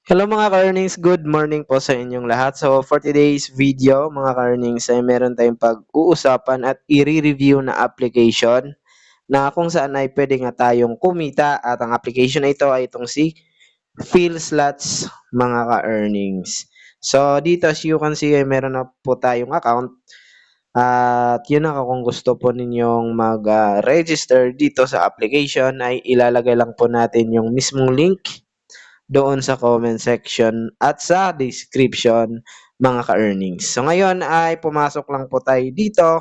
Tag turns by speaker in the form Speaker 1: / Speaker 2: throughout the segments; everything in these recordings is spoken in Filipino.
Speaker 1: Hello mga ka-earnings, good morning po sa inyong lahat. So for today's video mga ka-earnings ay meron tayong pag-uusapan at i-review na application na kung saan ay pwede nga tayong kumita at ang application na ito ay itong si PhilSlots mga ka-earnings. So dito as you can see ay meron na po tayong account at yun na kung gusto po ninyong mag-register dito sa application ay ilalagay lang po natin yung mismong link doon sa comment section at sa description mga ka-earnings. So ngayon ay pumasok lang po tayo dito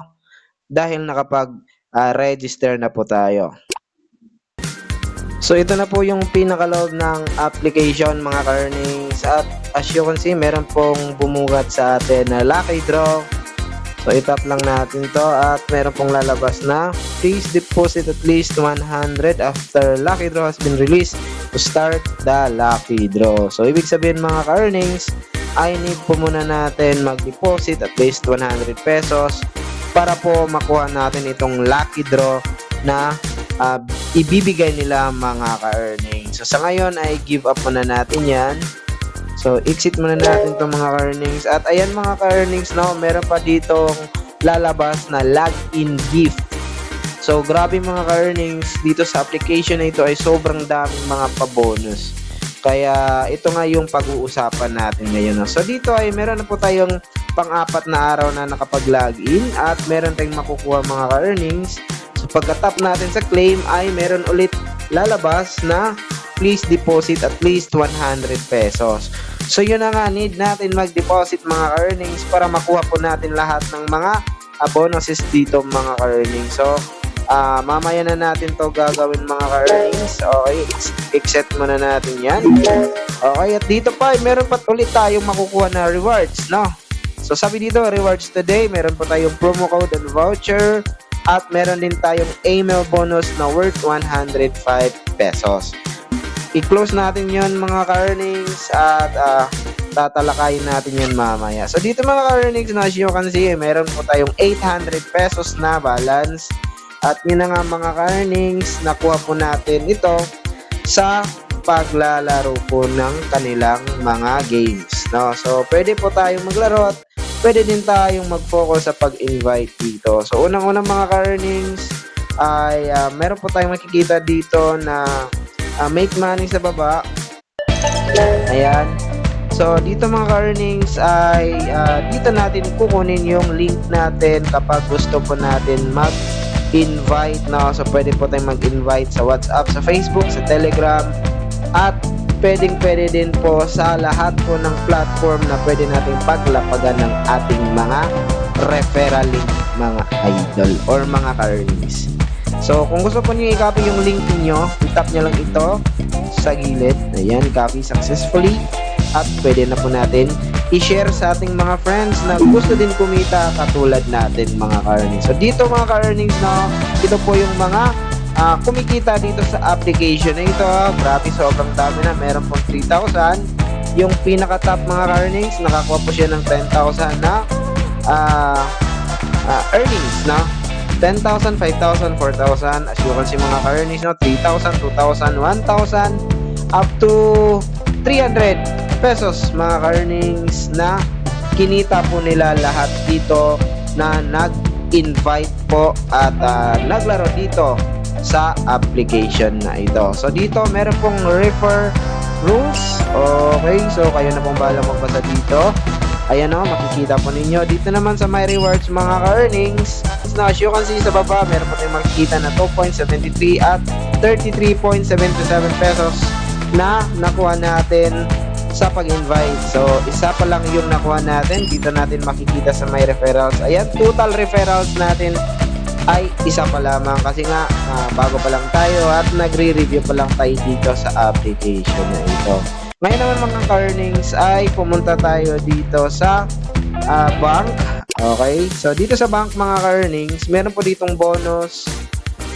Speaker 1: dahil nakapag-register na po tayo. So ito na po yung pinakaloob ng application mga ka-earnings at as you can see meron pong bumugat sa atin na lucky draw. So itap lang natin to at meron pong lalabas na please deposit at least 100 after lucky draw has been released to start the lucky draw. So ibig sabihin mga ka-earnings ay need po muna natin mag-deposit at least 100 pesos para po makuha natin itong lucky draw na ibibigay nila mga ka-earnings. So sa ngayon ay give up muna natin yan. So, exit muna natin itong mga ka-earnings. At ayan mga ka-earnings, no, meron pa ditong lalabas na login gift. So, grabe mga ka-earnings, dito sa application na ito ay sobrang daming mga pa-bonus. Kaya, ito nga yung pag-uusapan natin ngayon. No? So, dito ay meron na po tayong pang-apat na araw na nakapag-login at meron tayong makukuha mga ka-earnings. So, pagka-tap natin sa claim ay meron ulit lalabas na please deposit at least 100 pesos. So yun na nga, need natin mag-deposit mga ka-earnings para makuha po natin lahat ng mga bonuses dito mga ka-earnings. So mamaya na natin to gagawin mga ka-earnings. Okay, exit muna natin yan. Okay, at dito pa meron pa ulit tayong makukuha na rewards, no? So sabi dito, rewards today, meron pa tayong promo code and voucher at meron din tayong email bonus na worth 105 pesos. I-close natin yon mga ka-earnings at tatalakayin natin yan mamaya. So dito mga ka-earnings, na as you can see, meron po tayong 800 pesos na balance. At yun na nga mga ka-earnings, nakuha po natin ito sa paglalaro po ng kanilang mga games. No? So pwede po tayong maglaro at pwede din tayong mag-focus sa pag-invite dito. So unang-unang mga ka-earnings ay meron po tayong makikita dito na make money sa baba. Ayan. So, dito mga ka-earnings ay dito natin kukunin yung link natin kapag gusto po natin mag-invite. No? So, pwede po tayong mag-invite sa WhatsApp, sa Facebook, sa Telegram, at pwede din po sa lahat po ng platform na pwede natin paglapagan ng ating mga referral link mga idol or mga ka-earnings. So, kung gusto po niyo i-copy yung link niyo, i-tap niyo lang ito sa gilid. Ayan, copy successfully. At pwede na po natin i-share sa ating mga friends na gusto din kumita katulad natin mga ka-earnings. So, dito mga ka-earnings, no, ito po yung mga kumikita dito sa application na ito. Grabe, sobrang dami na. Meron pong 3,000. Yung pinaka-top mga ka-earnings, nakakuha po siya ng 10,000 na earnings, no? 10,000, 5,000, 4,000. As you can see mga ka-earnings, no? 3,000, 2,000, 1,000, up to 300 pesos mga ka-earnings na kinita po nila lahat dito na nag-invite po at naglaro dito sa application na ito. So dito meron pong refer rules. Okay, so kayo na pong bahala magbasa dito. Ayan o, makikita po ninyo. Dito naman sa my rewards mga ka-earnings, na as you can see sa baba, meron po tayong makikita na 2.73 at 33.77 pesos na nakuha natin sa pag-invite. So, isa pa lang yung nakuha natin. Dito natin makikita sa my referrals. Ayan, total referrals natin ay isa pa lamang kasi nga bago pa lang tayo at nagre-review pa lang tayo dito sa application na ito. Ngayon naman mga ka-earnings ay pumunta tayo dito sa bank. Okay, so dito sa bank mga ka-earnings, meron po ditong bonus,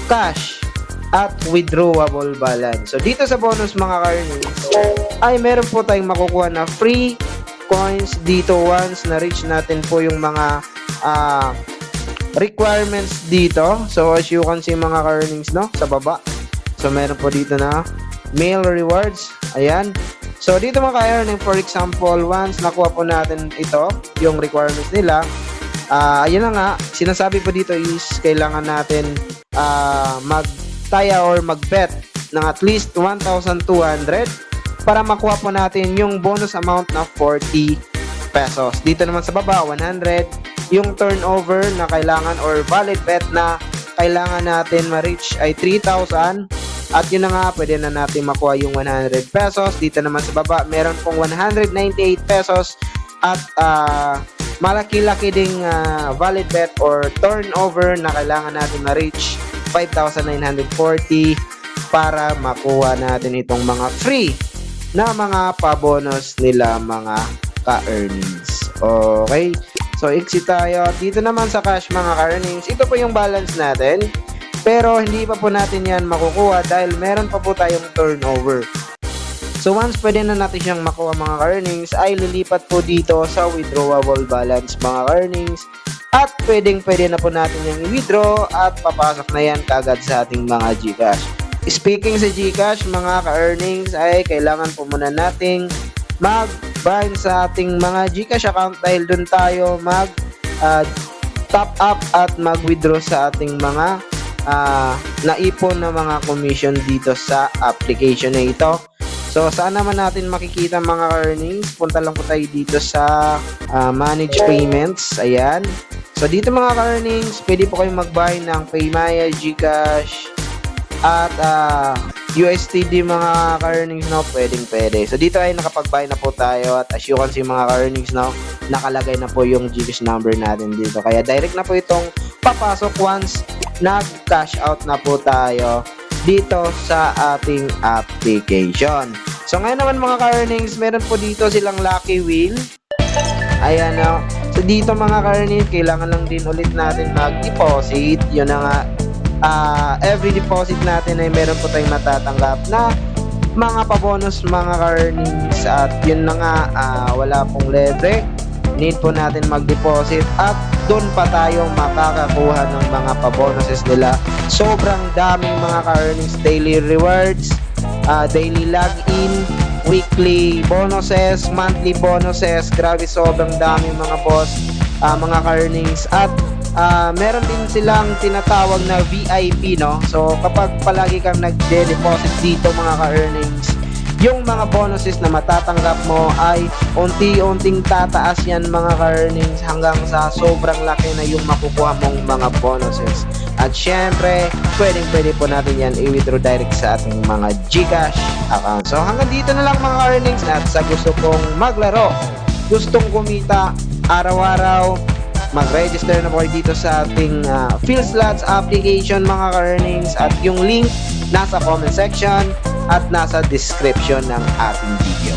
Speaker 1: cash, at withdrawable balance. So dito sa bonus mga ka-earnings ay meron po tayong makukuha na free coins dito once na reach natin po yung mga requirements dito. So as you can see mga ka-earnings, no, sa baba. So meron po dito na mail rewards. Ayan. So dito mga ka-earning, for example, once nakuha po natin ito, yung requirements nila, ayun na nga, sinasabi po dito is kailangan natin mag-taya or mag-bet ng at least 1,200 para makuha po natin yung bonus amount na 40 pesos. Dito naman sa baba, 100, yung turnover na kailangan or valid bet na kailangan natin ma-reach ay 3,000. At yun na nga, pwede na natin makuha yung 100 pesos. Dito naman sa baba, meron pong 198 pesos. At malaki-laki ding valid bet or turnover na kailangan natin ma-reach 5,940 para makuha natin itong mga free na mga pa-bonus nila mga ka-earnings. Okay? So, exit tayo. Dito naman sa cash mga ka-earnings, ito po yung balance natin. Pero hindi pa po natin yan makukuha dahil meron pa po tayong turnover. So once pwede na natin siyang makuha mga ka-earnings, ay lilipat po dito sa withdrawable balance mga ka-earnings. At pwede na po natin yung i-withdraw at papasok na yan kagad sa ating mga GCash. Speaking sa GCash mga ka-earnings, ay kailangan po muna nating mag-bind sa ating mga GCash account dahil dun tayo top up at mag-withdraw sa ating mga naipon na mga commission dito sa application na ito. So saan naman natin makikita mga earnings? Punta lang po tayo dito sa manage payments. Ayan. So dito mga earnings, pwede po kayong mag-buy ng Paymaya, GCash at USTD mga ka-earnings no, pwede. So dito ay nakapag-buy na po tayo at as you can see mga ka-earnings no, nakalagay na po yung GCash number natin dito. Kaya direct na po itong papasok once nag-cash out na po tayo dito sa ating application. So ngayon naman mga ka-earnings, meron po dito silang lucky wheel. Ayan no. So dito mga ka-earnings, kailangan lang din ulit natin mag-deposit. Yun na nga, every deposit natin ay meron po tayong matatanggap na mga pabonus mga ka-earnings. At yun na nga, wala pong libre. Need po natin mag-deposit at doon pa tayo makakakuha ng mga pabonuses nila. Sobrang daming mga ka-earnings, daily rewards, daily login, weekly bonuses, monthly bonuses. Grabe, sobrang daming mga boss, mga ka-earnings. At meron din silang tinatawag na VIP, no? So kapag palagi kang nagde-deposit dito mga ka-earnings, yung mga bonuses na matatanggap mo ay unti-unting tataas yan mga ka-earnings hanggang sa sobrang laki na yung makukuha mong mga bonuses. At syempre, pwede po natin yan i-withdraw direct sa ating mga GCash account. So hanggang dito na lang mga ka-earnings, at sa gusto kong maglaro, gustong kumita araw-araw, mag-register na po kayo dito sa ating PhilSlots application mga ka-earnings, at yung link nasa comment section at nasa description ng ating video.